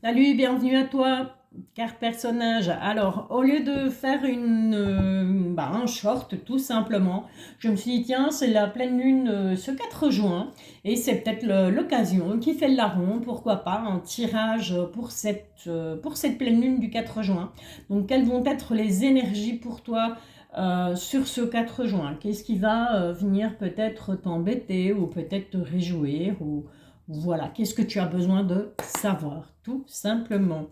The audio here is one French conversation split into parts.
Salut, bienvenue à toi, carte personnage. Alors, au lieu de faire un short, tout simplement, je me suis dit, tiens, c'est la pleine lune ce 4 juin, et c'est peut-être l'occasion qui fait le larron, pourquoi pas, un tirage pour cette pleine lune du 4 juin. Donc, quelles vont être les énergies pour toi sur ce 4 juin? Qu'est-ce qui va venir peut-être t'embêter ou peut-être te réjouir ou voilà, qu'est-ce que tu as besoin de savoir, tout simplement.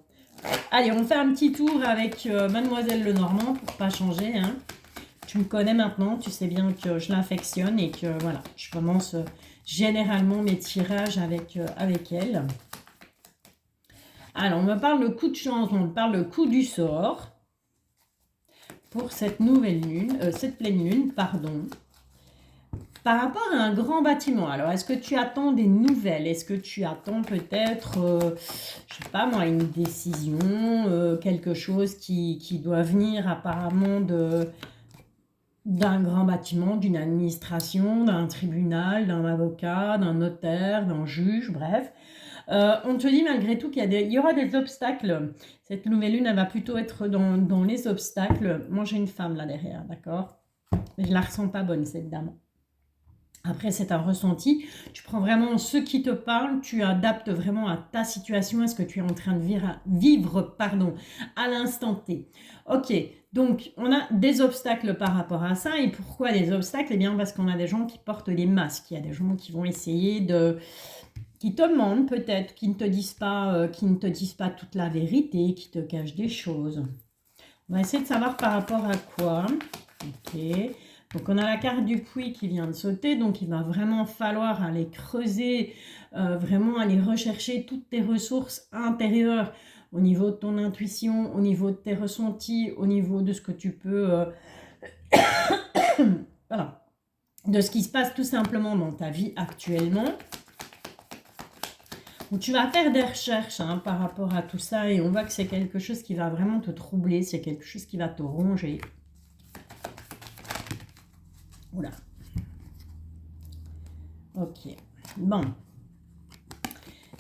Allez, on fait un petit tour avec Mademoiselle Lenormand pour pas changer. Hein. Tu me connais maintenant, tu sais bien que je l'affectionne et que voilà, je commence généralement mes tirages avec elle. Alors, on me parle le coup de chance, on me parle le coup du sort pour cette nouvelle lune, cette pleine lune, pardon. Par rapport à un grand bâtiment, alors est-ce que tu attends des nouvelles? Est-ce que tu attends peut-être, je sais pas moi, une décision, quelque chose qui doit venir apparemment d'un grand bâtiment, d'une administration, d'un tribunal, d'un avocat, d'un notaire, d'un juge, bref. On te dit malgré tout il y aura des obstacles. Cette nouvelle lune, elle va plutôt être dans les obstacles. Moi, j'ai une femme là derrière, d'accord? Mais je la ressens pas bonne, cette dame. Après, c'est un ressenti. Tu prends vraiment ce qui te parle, tu adaptes vraiment à ta situation, à ce que tu es en train de vivre à l'instant T. Ok, donc on a des obstacles par rapport à ça. Et pourquoi des obstacles? Eh bien, parce qu'on a des gens qui portent des masques. Il y a des gens qui vont essayer qui te mentent peut-être, qui ne te disent pas toute la vérité, qui te cachent des choses. On va essayer de savoir par rapport à quoi. Ok. Donc on a la carte du puits qui vient de sauter, donc il va vraiment falloir aller creuser, vraiment aller rechercher toutes tes ressources intérieures au niveau de ton intuition, au niveau de tes ressentis, au niveau de ce que tu peux... voilà, de ce qui se passe tout simplement dans ta vie actuellement. Donc tu vas faire des recherches par rapport à tout ça et on voit que c'est quelque chose qui va vraiment te troubler, c'est quelque chose qui va te ronger. Oula. Ok. Bon.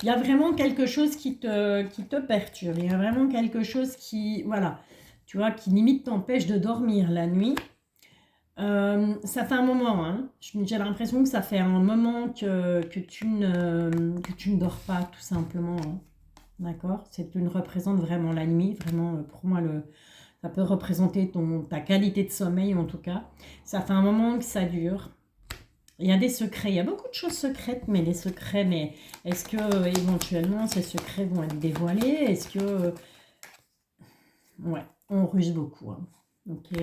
Il y a vraiment quelque chose qui te perturbe. Il y a vraiment quelque chose qui, voilà, tu vois, qui limite t'empêche de dormir la nuit. Ça fait un moment, hein. J'ai l'impression que ça fait un moment que tu ne dors pas, tout simplement. Hein. D'accord? Tu ne représente vraiment la nuit. Vraiment, pour moi, ça peut représenter ta qualité de sommeil, en tout cas. Ça fait un moment que ça dure. Il y a des secrets, il y a beaucoup de choses secrètes, mais les secrets, mais est-ce que éventuellement ces secrets vont être dévoilés? Est-ce que... ouais, on ruse beaucoup. Hein. Ok.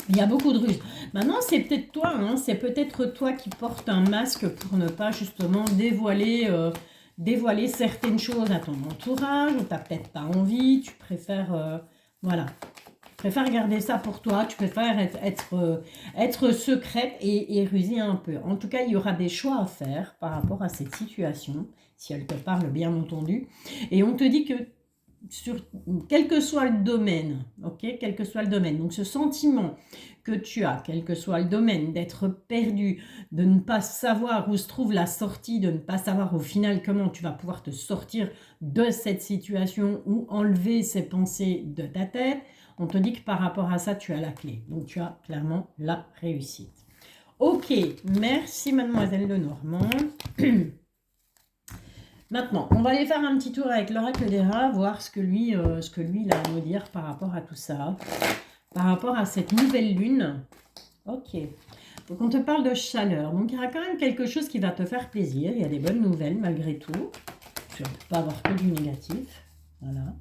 Il y a beaucoup de ruses. Maintenant, c'est peut-être toi, hein, c'est peut-être toi qui portes un masque pour ne pas justement dévoiler certaines choses à ton entourage, ou tu n'as peut-être pas envie, tu préfères... voilà. Tu préfères garder ça pour toi, tu préfères être secrète et ruser un peu. En tout cas, il y aura des choix à faire par rapport à cette situation, si elle te parle bien entendu. Et on te dit que quel que soit le domaine, ok, quel que soit le domaine, donc ce sentiment que tu as, quel que soit le domaine, d'être perdu, de ne pas savoir où se trouve la sortie, de ne pas savoir au final comment tu vas pouvoir te sortir de cette situation ou enlever ces pensées de ta tête, on te dit que par rapport à ça, tu as la clé. Donc tu as clairement la réussite. Ok, merci Mademoiselle Lenormand. Maintenant, on va aller faire un petit tour avec l'oracle des rats, voir ce que lui il a à nous dire par rapport à tout ça, par rapport à cette nouvelle lune. Ok, donc on te parle de chaleur, donc il y aura quand même quelque chose qui va te faire plaisir, il y a des bonnes nouvelles malgré tout, tu ne peux pas avoir que du négatif, voilà.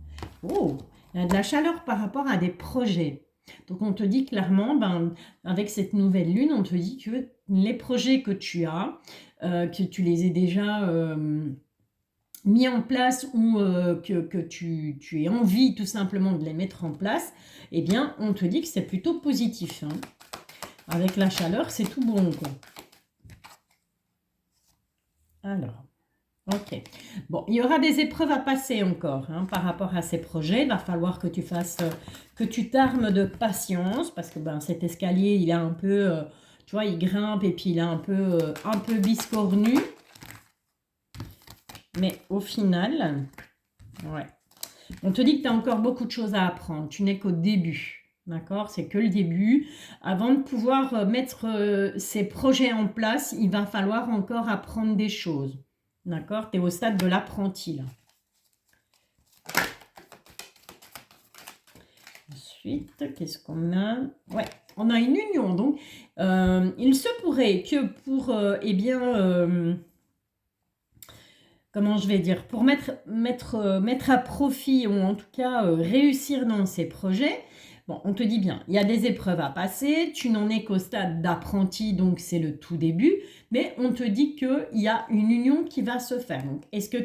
Oh, il y a de la chaleur par rapport à des projets. Donc on te dit clairement, avec cette nouvelle lune, on te dit que les projets que tu as, que tu les aies déjà... mis en place ou que tu aies envie tout simplement de les mettre en place, eh bien, on te dit que c'est plutôt positif. Hein. Avec la chaleur, c'est tout bon, quoi. Alors, ok. Bon, il y aura des épreuves à passer encore hein, par rapport à ces projets. Il va falloir que tu fasses, que tu t'armes de patience parce que cet escalier, il est un peu, tu vois, il grimpe et puis il est un peu biscornu. Mais au final, ouais. On te dit que tu as encore beaucoup de choses à apprendre. Tu n'es qu'au début. D'accord? C'est que le début. Avant de pouvoir mettre ces projets en place, il va falloir encore apprendre des choses. D'accord? Tu es au stade de l'apprenti là. Ensuite, qu'est-ce qu'on a? Ouais, on a une union. Donc, il se pourrait que pour, eh bien, comment je vais dire, pour mettre à profit ou en tout cas réussir dans ces projets, bon, on te dit bien, il y a des épreuves à passer, tu n'en es qu'au stade d'apprenti, donc c'est le tout début, mais on te dit qu'il y a une union qui va se faire. Donc, est-ce que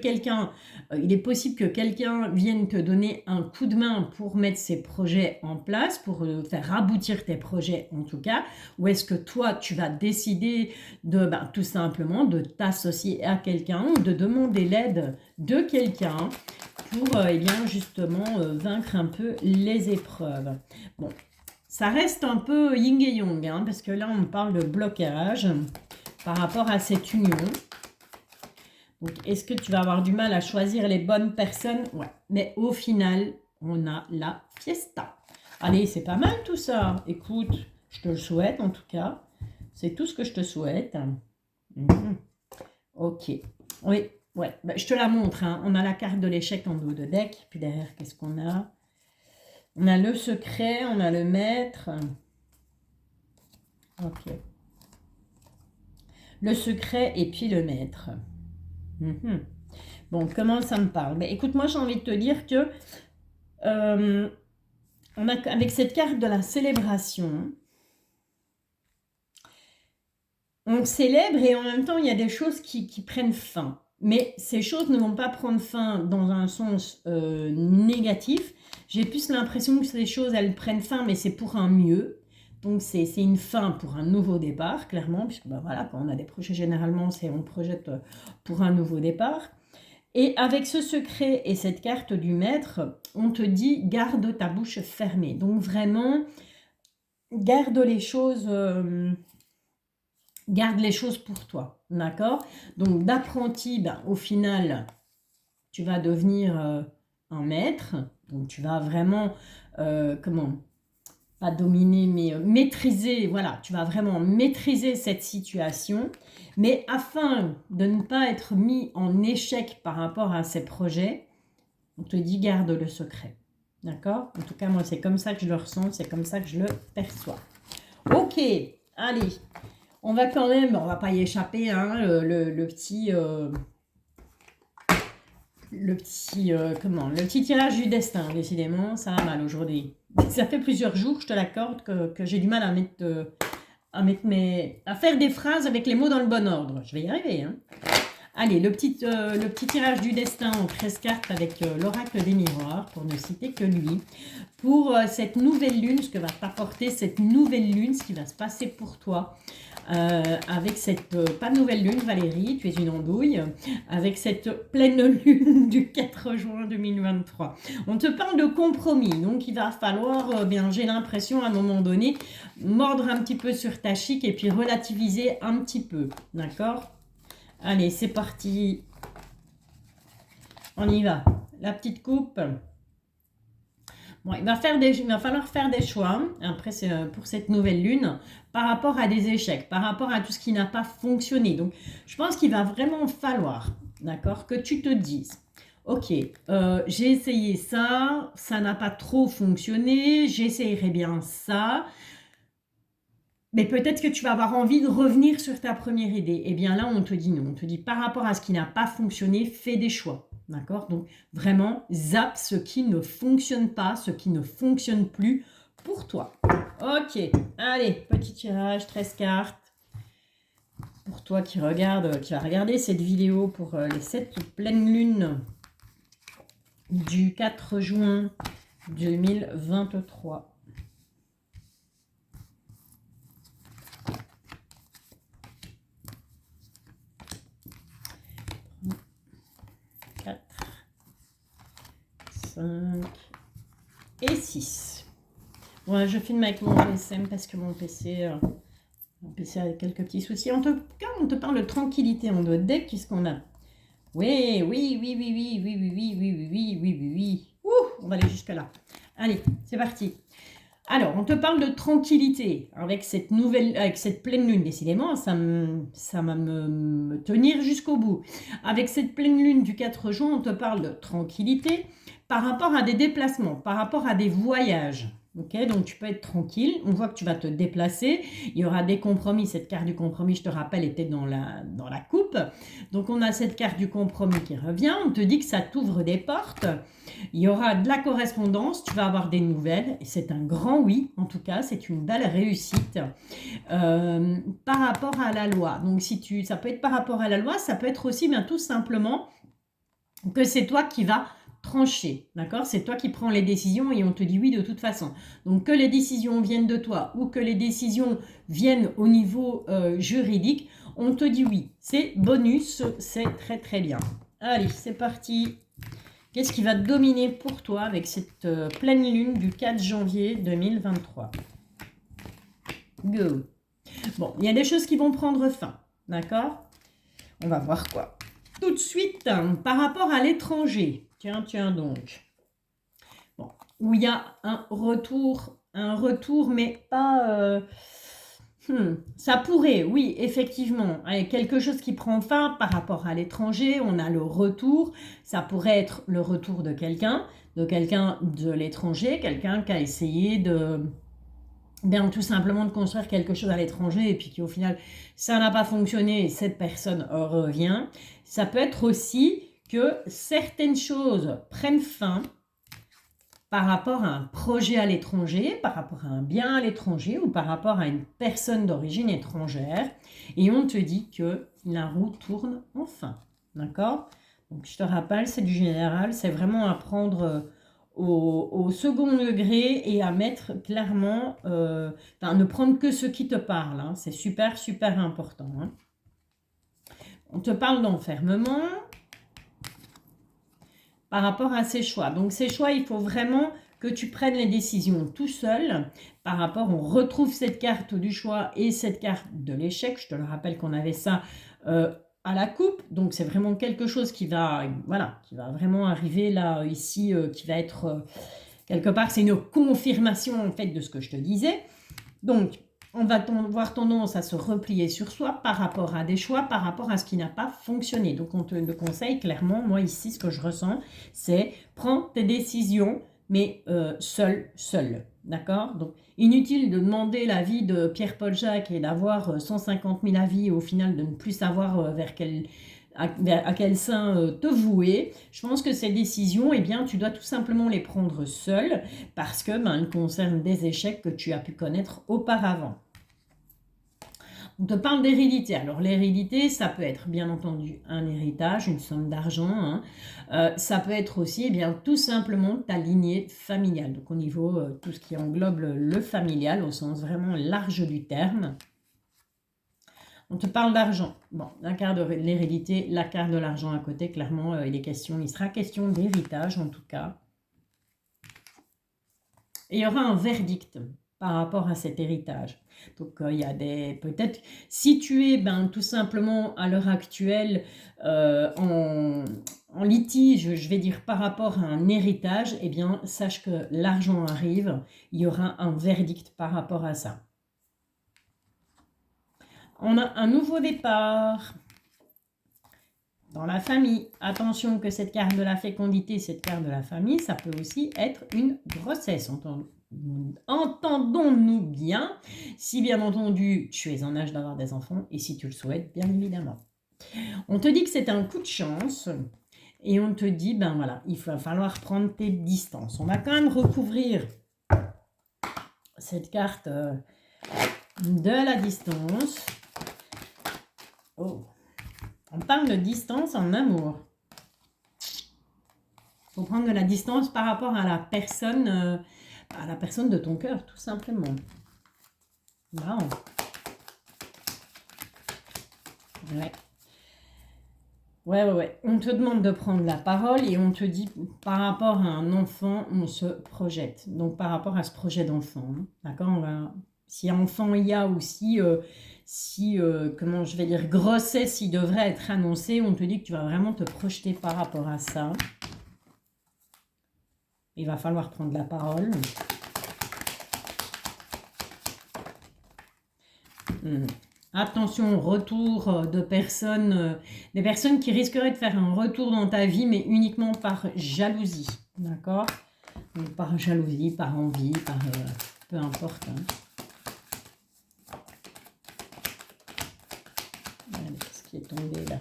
il est possible que quelqu'un vienne te donner un coup de main pour mettre ces projets en place, pour faire aboutir tes projets en tout cas, ou est-ce que toi, tu vas décider de tout simplement de t'associer à quelqu'un ou de demander l'aide de quelqu'un pour eh bien justement vaincre un peu les épreuves. Bon, ça reste un peu yin et yang, hein, parce que là on parle de blocage par rapport à cette union. Donc est-ce que tu vas avoir du mal à choisir les bonnes personnes? Ouais, mais au final on a la fiesta. Allez, c'est pas mal tout ça. Écoute, je te le souhaite en tout cas. C'est tout ce que je te souhaite. Ok. Oui, ouais. Je te la montre. Hein. On a la carte de l'échec en dos de deck. Puis derrière, qu'est-ce qu'on a? On a le secret, on a le maître. Ok. Le secret et puis le maître. Bon, comment ça me parle? Écoute, moi j'ai envie de te dire que avec cette carte de la célébration, on célèbre et en même temps, il y a des choses qui prennent fin. Mais ces choses ne vont pas prendre fin dans un sens négatif. J'ai plus l'impression que ces choses, elles prennent fin, mais c'est pour un mieux. Donc, c'est une fin pour un nouveau départ, clairement, puisque voilà, quand on a des projets, généralement, on projette pour un nouveau départ. Et avec ce secret et cette carte du maître, on te dit, garde ta bouche fermée. Donc, vraiment, garde les choses... garde les choses pour toi, d'accord? Donc, d'apprenti, au final, tu vas devenir un maître. Donc, tu vas vraiment, pas dominer, mais maîtriser, voilà, tu vas vraiment maîtriser cette situation. Mais afin de ne pas être mis en échec par rapport à ces projets, on te dit garde le secret, d'accord? En tout cas, moi, c'est comme ça que je le ressens, c'est comme ça que je le perçois. Ok, allez. On va quand même, on va pas y échapper, hein, le petit tirage du destin, décidément, ça a mal aujourd'hui. Ça fait plusieurs jours, je te l'accorde, que j'ai du mal à faire des phrases avec les mots dans le bon ordre. Je vais y arriver, hein. Allez, le petit tirage du destin en 13 cartes avec l'oracle des miroirs, pour ne citer que lui. Pour cette nouvelle lune, ce que va t'apporter cette nouvelle lune, ce qui va se passer pour toi. Avec cette, pas de nouvelle lune Valérie, tu es une andouille, avec cette pleine lune du 4 juin 2023. On te parle de compromis, donc il va falloir, j'ai l'impression à un moment donné, mordre un petit peu sur ta chic et puis relativiser un petit peu, d'accord? Allez, c'est parti. On y va. La petite coupe. Bon, il va falloir faire des choix, après pour cette nouvelle lune, par rapport à des échecs, par rapport à tout ce qui n'a pas fonctionné. Donc, je pense qu'il va vraiment falloir, d'accord, que tu te dises, ok, j'ai essayé ça, ça n'a pas trop fonctionné, j'essayerai bien ça, mais peut-être que tu vas avoir envie de revenir sur ta première idée. Et bien là, on te dit non, on te dit par rapport à ce qui n'a pas fonctionné, fais des choix. D'accord? Donc, vraiment, zappe ce qui ne fonctionne pas, ce qui ne fonctionne plus pour toi. Ok, allez, petit tirage, 13 cartes. Pour toi qui vas regarder cette vidéo pour les 7 pleines lunes du 4 juin 2023. 5 et 6. Bon, je filme avec mon GSM parce que mon PC a quelques petits soucis. En tout cas, on te parle de tranquillité en dos de deck puisqu'on a Oui, oui, oui, oui, oui, oui, oui, oui, oui, oui, oui, oui, oui, oui. Ouh, on va aller jusque là. Allez, c'est parti. Alors, on te parle de tranquillité avec avec cette pleine lune. Décidément, ça va me tenir jusqu'au bout. Avec cette pleine lune du 4 juin, on te parle de tranquillité par rapport à des déplacements, par rapport à des voyages. Ok, donc tu peux être tranquille. On voit que tu vas te déplacer. Il y aura des compromis. Cette carte du compromis, je te rappelle, était dans la coupe. Donc on a cette carte du compromis qui revient. On te dit que ça t'ouvre des portes. Il y aura de la correspondance, tu vas avoir des nouvelles, et c'est un grand oui, en tout cas, c'est une belle réussite par rapport à la loi. Donc, ça peut être par rapport à la loi, ça peut être aussi bien tout simplement que c'est toi qui vas trancher, d'accord? C'est toi qui prends les décisions et on te dit oui de toute façon. Donc, que les décisions viennent de toi ou que les décisions viennent au niveau juridique, on te dit oui. C'est bonus, c'est très très bien. Allez, c'est parti. Qu'est-ce qui va dominer pour toi avec cette pleine lune du 4 janvier 2023? Go. Bon, il y a des choses qui vont prendre fin, d'accord? On va voir quoi. Tout de suite, par rapport à l'étranger. Tiens donc. Bon, où il y a un retour, mais pas... ça pourrait, oui, effectivement, quelque chose qui prend fin par rapport à l'étranger, on a le retour, ça pourrait être le retour de quelqu'un de l'étranger, quelqu'un qui a essayé bien tout simplement de construire quelque chose à l'étranger et puis qui au final ça n'a pas fonctionné et cette personne revient. Ça peut être aussi que certaines choses prennent fin par rapport à un projet à l'étranger, par rapport à un bien à l'étranger ou par rapport à une personne d'origine étrangère et on te dit que la roue tourne enfin, d'accord? Donc je te rappelle, c'est du général, c'est vraiment à prendre au second degré et à mettre clairement, ne prendre que ce qui te parle, hein, c'est super super important. Hein. On te parle d'enfermement par rapport à ces choix. Donc ces choix, il faut vraiment que tu prennes les décisions tout seul. Par rapport, on retrouve cette carte du choix et cette carte de l'échec. Je te le rappelle qu'on avait ça à la coupe. Donc c'est vraiment quelque chose qui va, voilà, qui va vraiment arriver là, ici, qui va être quelque part, c'est une confirmation en fait de ce que je te disais. Donc, on va avoir tendance à se replier sur soi par rapport à des choix, par rapport à ce qui n'a pas fonctionné. Donc, on te le conseille clairement. Moi, ici, ce que je ressens, c'est prends tes décisions, mais seul. D'accord? Donc, inutile de demander l'avis de Pierre-Paul Jacques et d'avoir 150 000 avis et au final de ne plus savoir à quel sein te vouer. Je pense que ces décisions, eh bien, tu dois tout simplement les prendre seul parce que elles concernent des échecs que tu as pu connaître auparavant. On te parle d'hérédité. Alors l'hérédité, ça peut être bien entendu un héritage, une somme d'argent. Hein. Ça peut être aussi bien tout simplement ta lignée familiale. Donc au niveau tout ce qui englobe le familial au sens vraiment large du terme. On te parle d'argent. Bon, la carte de l'hérédité, la carte de l'argent à côté, clairement, il sera question d'héritage en tout cas. Et il y aura un verdict par rapport à cet héritage. Donc, il y a peut-être, si tu es tout simplement à l'heure actuelle en litige, je vais dire par rapport à un héritage, eh bien, sache que l'argent arrive, il y aura un verdict par rapport à ça. On a un nouveau départ dans la famille. Attention que cette carte de la fécondité, cette carte de la famille, ça peut aussi être une grossesse. Entendons-nous bien, si bien entendu tu es en âge d'avoir des enfants et si tu le souhaites, bien évidemment. On te dit que c'est un coup de chance et on te dit, voilà, il va falloir prendre tes distances. On va quand même recouvrir cette carte de la distance. Oh. On parle de distance en amour. Il faut prendre de la distance par rapport à la personne de ton cœur, tout simplement. Wow. Ouais. On te demande de prendre la parole et on te dit par rapport à un enfant, on se projette. Donc par rapport à ce projet d'enfant, d'accord, si enfant il y a ou si si comment je vais dire, grossesse, il devrait être annoncé. On te dit que tu vas vraiment te projeter par rapport à ça. Il va falloir prendre la parole. Attention, retour de personnes, des personnes qui risqueraient de faire un retour dans ta vie, mais uniquement par jalousie, d'accord? Par jalousie, par envie, par peu importe. Hein. Qu'est-ce qui est tombé là?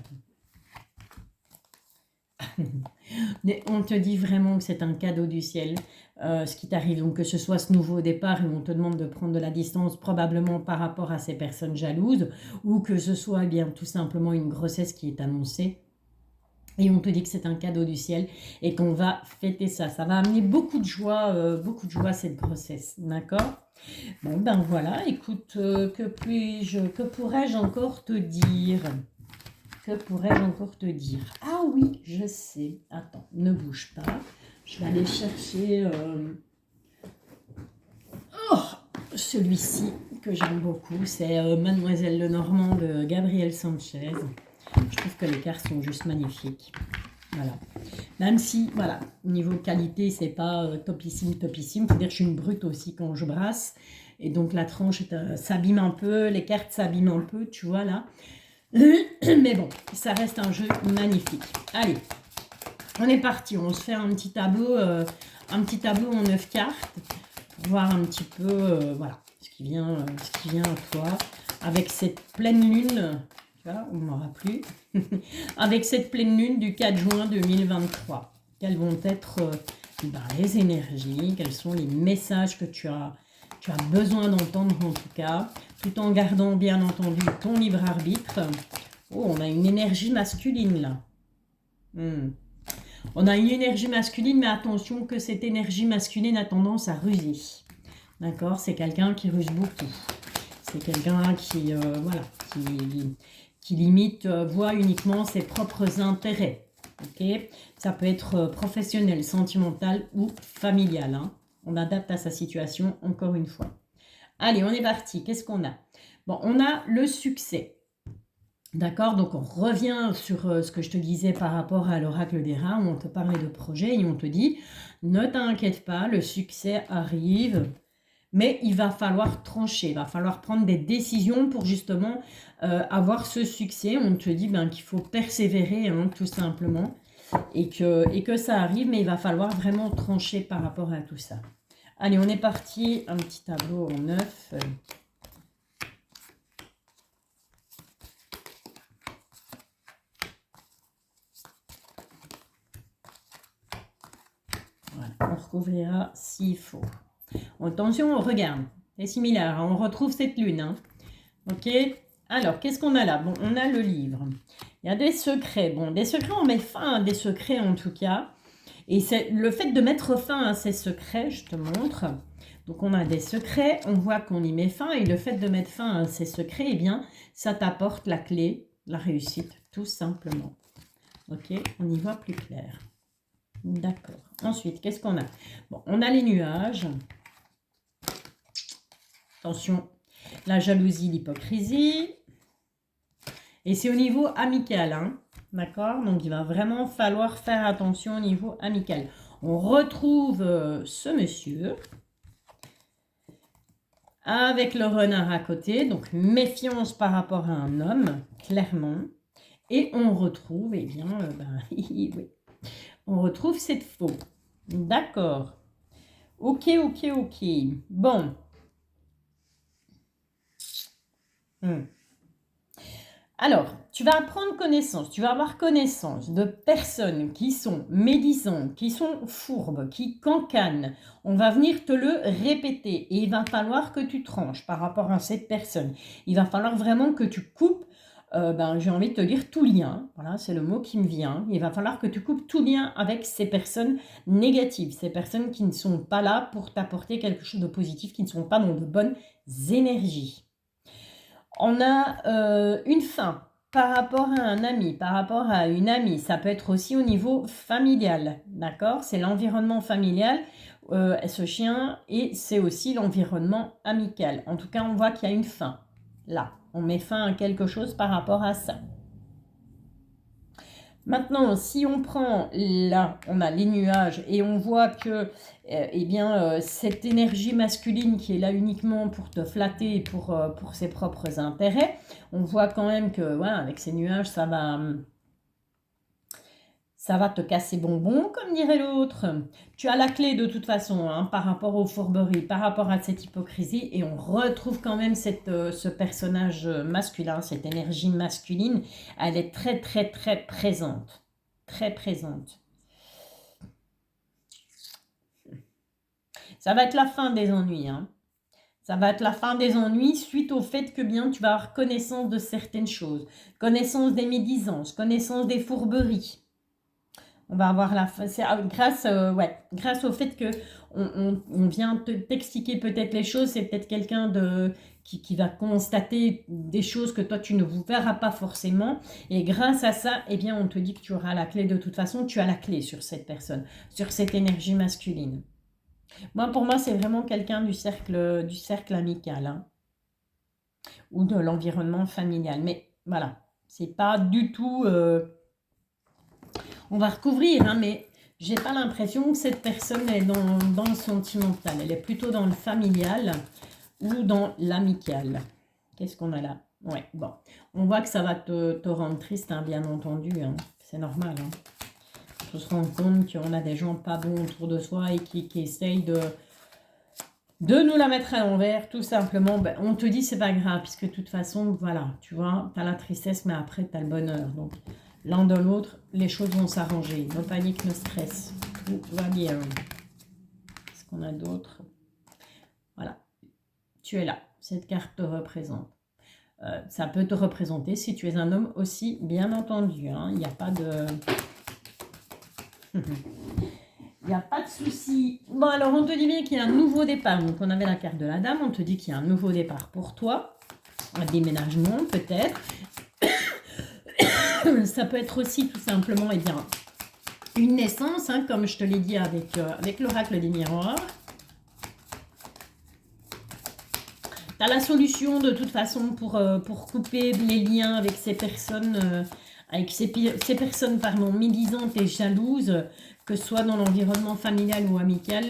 Mais on te dit vraiment que c'est un cadeau du ciel, ce qui t'arrive. Donc que ce soit ce nouveau départ et on te demande de prendre de la distance probablement par rapport à ces personnes jalouses, ou que ce soit bien tout simplement une grossesse qui est annoncée. Et on te dit que c'est un cadeau du ciel et qu'on va fêter ça. Ça va amener beaucoup de joie cette grossesse, d'accord? Bon ben voilà, écoute, que pourrais-je encore te dire? Que pourrais-je encore te dire? Ah oui, je sais. Attends, ne bouge pas. Je vais aller chercher celui-ci que j'aime beaucoup. C'est Mademoiselle Lenormand de Gabriel Sanchez. Je trouve que les cartes sont juste magnifiques. Voilà. Même si, voilà, niveau qualité, c'est pas topissime, topissime. Faut dire que je suis une brute aussi quand je brasse. Et donc la tranche s'abîme un peu, les cartes s'abîment un peu, tu vois là. Mais bon, ça reste un jeu magnifique. Allez, on est parti. On se fait un petit tableau en 9 cartes pour voir un petit peu, voilà, ce qui vient à toi avec cette pleine lune. Tu vois, on n'aura plus. Avec cette pleine lune du 4 juin 2023. Quelles vont être les énergies, quels sont les messages que tu as besoin d'entendre en tout cas, tout en gardant bien entendu ton libre arbitre. Oh, on a une énergie masculine là. On a une énergie masculine, mais attention que cette énergie masculine a tendance à ruser. D'accord? C'est quelqu'un qui ruse beaucoup. C'est quelqu'un qui, voilà, qui limite, voit uniquement ses propres intérêts. Ok? Ça peut être professionnel, sentimental ou familial. Hein. On adapte à sa situation, encore une fois. Allez, on est parti. Qu'est-ce qu'on a? Bon, on a le succès. D'accord? Donc, on revient sur ce que je te disais par rapport à l'oracle des rats, où on te parlait de projet et on te dit, ne t'inquiète pas, le succès arrive, mais il va falloir trancher, il va falloir prendre des décisions pour justement avoir ce succès. On te dit qu'il faut persévérer, hein, tout simplement, et que ça arrive, mais il va falloir vraiment trancher par rapport à tout ça. Allez, on est parti, un petit tableau en 9. Voilà, on recouvrira s'il faut. Attention, on regarde, c'est similaire, on retrouve cette lune. Hein. Ok? Alors, qu'est-ce qu'on a là? Bon, on a le livre. Il y a des secrets. Bon, des secrets, on met fin à des secrets en tout cas. Et c'est le fait de mettre fin à ces secrets, je te montre. Donc, on a des secrets, on voit qu'on y met fin. Et le fait de mettre fin à ces secrets, eh bien, ça t'apporte la clé, la réussite, tout simplement. Ok? On y voit plus clair. D'accord. Ensuite, qu'est-ce qu'on a? Bon, on a les nuages. Attention, la jalousie, l'hypocrisie. Et c'est au niveau amical, hein, d'accord? Donc, il va vraiment falloir faire attention au niveau amical. On retrouve ce monsieur avec le renard à côté. Donc, méfiance par rapport à un homme, clairement. Et on retrouve, eh bien, oui, on retrouve cette faux. D'accord. Ok, ok, ok. Bon. Alors, tu vas prendre connaissance, tu vas avoir connaissance de personnes qui sont médisantes, qui sont fourbes, qui cancanent. On va venir te le répéter et il va falloir que tu tranches par rapport à cette personne. Il va falloir vraiment que tu coupes, j'ai envie de te dire tout lien. Voilà, c'est le mot qui me vient. Il va falloir que tu coupes tout lien avec ces personnes négatives, ces personnes qui ne sont pas là pour t'apporter quelque chose de positif, qui ne sont pas dans de bonnes énergies. On a une fin par rapport à un ami, par rapport à une amie. Ça peut être aussi au niveau familial, d'accord? C'est l'environnement familial, ce chien, et c'est aussi l'environnement amical. En tout cas, on voit qu'il y a une fin. Là, on met fin à quelque chose par rapport à ça. Maintenant, si on prend là, on a les nuages et on voit que eh bien, cette énergie masculine qui est là uniquement pour te flatter et pour ses propres intérêts, on voit quand même que ouais, avec ces nuages, ça va te casser bonbon, comme dirait l'autre. Tu as la clé de toute façon hein, par rapport aux fourberies, par rapport à cette hypocrisie. Et on retrouve quand même ce personnage masculin, cette énergie masculine. Elle est très, très, très présente. Très présente. Ça va être la fin des ennuis. Hein. Ça va être la fin des ennuis suite au fait que bien tu vas avoir connaissance de certaines choses. Connaissance des médisances, connaissance des fourberies. On va avoir la fin, grâce au fait que on vient t'expliquer peut-être les choses, c'est peut-être quelqu'un qui va constater des choses que toi tu ne vous verras pas forcément, et grâce à ça, eh bien on te dit que tu auras la clé de toute façon, tu as la clé sur cette personne, sur cette énergie masculine. Pour moi, c'est vraiment quelqu'un du cercle amical, hein, ou de l'environnement familial, mais voilà, c'est pas du tout... on va recouvrir, hein, mais j'ai pas l'impression que cette personne est dans le sentimental. Elle est plutôt dans le familial ou dans l'amical. Qu'est-ce qu'on a là? Ouais, bon. On voit que ça va te rendre triste, hein, bien entendu. Hein. C'est normal. Hein. On se rend compte qu'on a des gens pas bons autour de soi et qui essayent de nous la mettre à l'envers, tout simplement. Ben, on te dit c'est pas grave, puisque de toute façon, voilà, tu vois, tu as la tristesse, mais après, tu as le bonheur. Donc, l'un de l'autre, les choses vont s'arranger. No panique, no stress. Tout va bien. Qu'est-ce qu'on a d'autre? Voilà. Tu es là. Cette carte te représente. Ça peut te représenter si tu es un homme aussi, bien entendu. Hein. Il n'y a pas de... Il n'y a pas de souci. Bon, alors, on te dit bien qu'il y a un nouveau départ. Donc, on avait la carte de la dame. On te dit qu'il y a un nouveau départ pour toi. Un déménagement, peut-être. Ça peut être aussi, tout simplement, eh bien, une naissance, hein, comme je te l'ai dit avec l'oracle des miroirs. Tu as la solution, de toute façon, pour couper les liens avec ces personnes... avec ces personnes médisantes et jalouses, que ce soit dans l'environnement familial ou amical.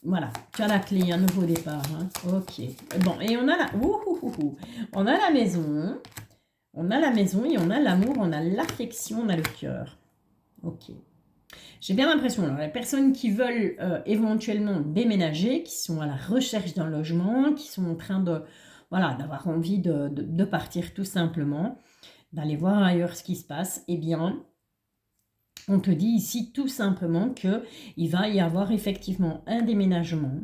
Voilà, tu as la clé, un nouveau départ. Hein. Ok. Bon, et on a on a la maison. On a la maison et on a l'amour, on a l'affection, on a le cœur. Ok. J'ai bien l'impression, alors les personnes qui veulent éventuellement déménager, qui sont à la recherche d'un logement, qui sont en train de, voilà, d'avoir envie de partir tout simplement, d'aller voir ailleurs ce qui se passe, eh bien, on te dit ici tout simplement qu'il va y avoir effectivement un déménagement.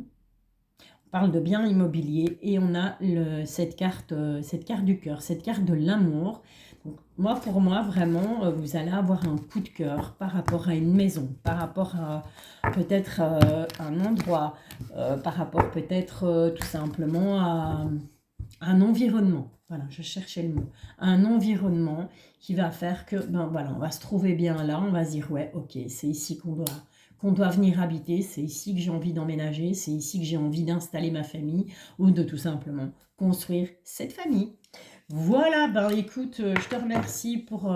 On parle de biens immobiliers et on a cette carte du cœur, cette carte de l'amour. Pour moi, vraiment, vous allez avoir un coup de cœur par rapport à une maison, par rapport à peut-être un endroit, par rapport peut-être tout simplement à un environnement. Voilà, je cherchais le mot. Un environnement qui va faire que, voilà, on va se trouver bien là, on va se dire, ouais, ok, c'est ici qu'on doit venir habiter, c'est ici que j'ai envie d'emménager, c'est ici que j'ai envie d'installer ma famille ou de tout simplement construire cette famille. Voilà, écoute, je te remercie pour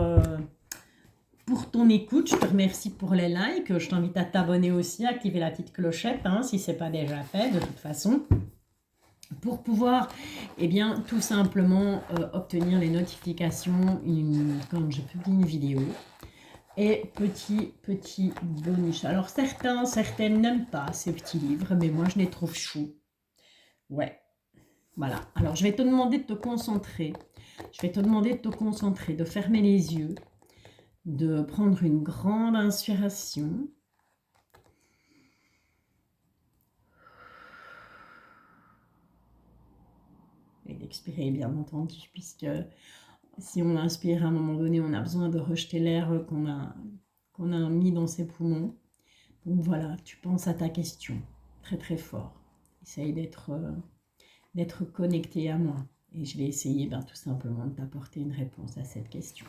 ton écoute, je te remercie pour les likes, je t'invite à t'abonner aussi, à activer la petite clochette hein, si ce n'est pas déjà fait de toute façon, pour pouvoir tout simplement obtenir les notifications quand je publie une vidéo. Et petit bonus. Alors certaines n'aiment pas ces petits livres, mais moi je les trouve choux. Ouais, voilà. Alors je vais te demander de te concentrer. De fermer les yeux, de prendre une grande inspiration. Et d'expirer bien entendu, puisque si on inspire à un moment donné, on a besoin de rejeter l'air qu'on a mis dans ses poumons. Donc voilà, tu penses à ta question très très fort. Essaye d'être connecté à moi. Et je vais essayer tout simplement de t'apporter une réponse à cette question.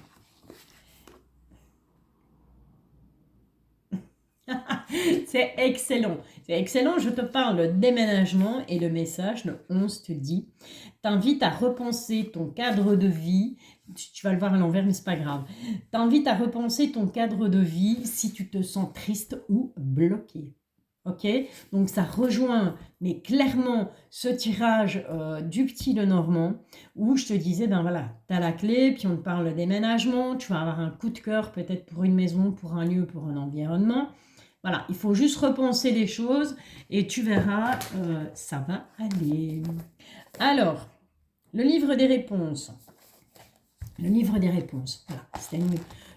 C'est excellent. C'est excellent. Je te parle de déménagement et le message de 11 te dit, t'invite à repenser ton cadre de vie. Tu vas le voir à l'envers, mais c'est pas grave. T'invite à repenser ton cadre de vie si tu te sens triste ou bloqué. Ok, donc ça rejoint, mais clairement, ce tirage du petit Lenormand, où je te disais, ben voilà, tu as la clé, puis on te parle de déménagement, tu vas avoir un coup de cœur peut-être pour une maison, pour un lieu, pour un environnement. Voilà, il faut juste repenser les choses et tu verras, ça va aller. Alors, le livre des réponses. Le livre des réponses, voilà, c'était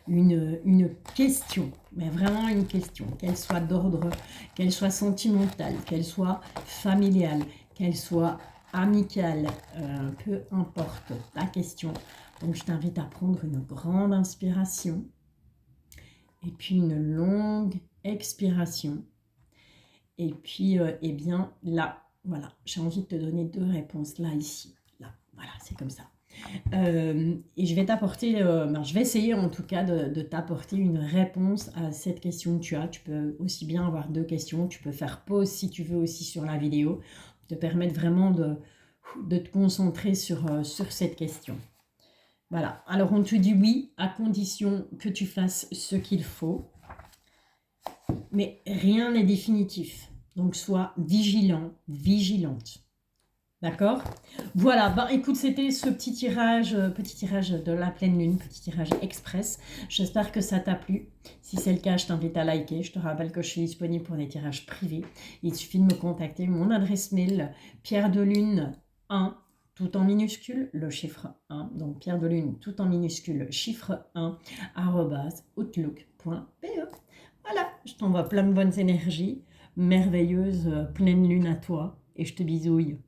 une question, mais vraiment une question, qu'elle soit d'ordre, qu'elle soit sentimentale, qu'elle soit familiale, qu'elle soit amicale, peu importe ta question. Donc je t'invite à prendre une grande inspiration et puis une longue expiration. Et puis, eh bien, là, voilà, j'ai envie de te donner 2 réponses, là, ici, là, voilà, c'est comme ça. Et je vais t'apporter, je vais essayer en tout cas de t'apporter une réponse à cette question que tu as. Tu peux aussi bien avoir 2 questions, tu peux faire pause si tu veux aussi sur la vidéo, te permettre vraiment de te concentrer sur cette question. Voilà, alors on te dit oui à condition que tu fasses ce qu'il faut, mais rien n'est définitif, donc sois vigilant, vigilante. D'accord? Voilà, ben écoute, c'était ce petit tirage de la pleine lune, petit tirage express. J'espère que ça t'a plu. Si c'est le cas, je t'invite à liker. Je te rappelle que je suis disponible pour des tirages privés. Il suffit de me contacter. Mon adresse mail, pierredelune1, tout en minuscule, le chiffre 1. Donc Pierre de Lune, tout en minuscule, chiffre 1, @outlook.be. Voilà, je t'envoie plein de bonnes énergies, merveilleuse pleine lune à toi et je te bisouille.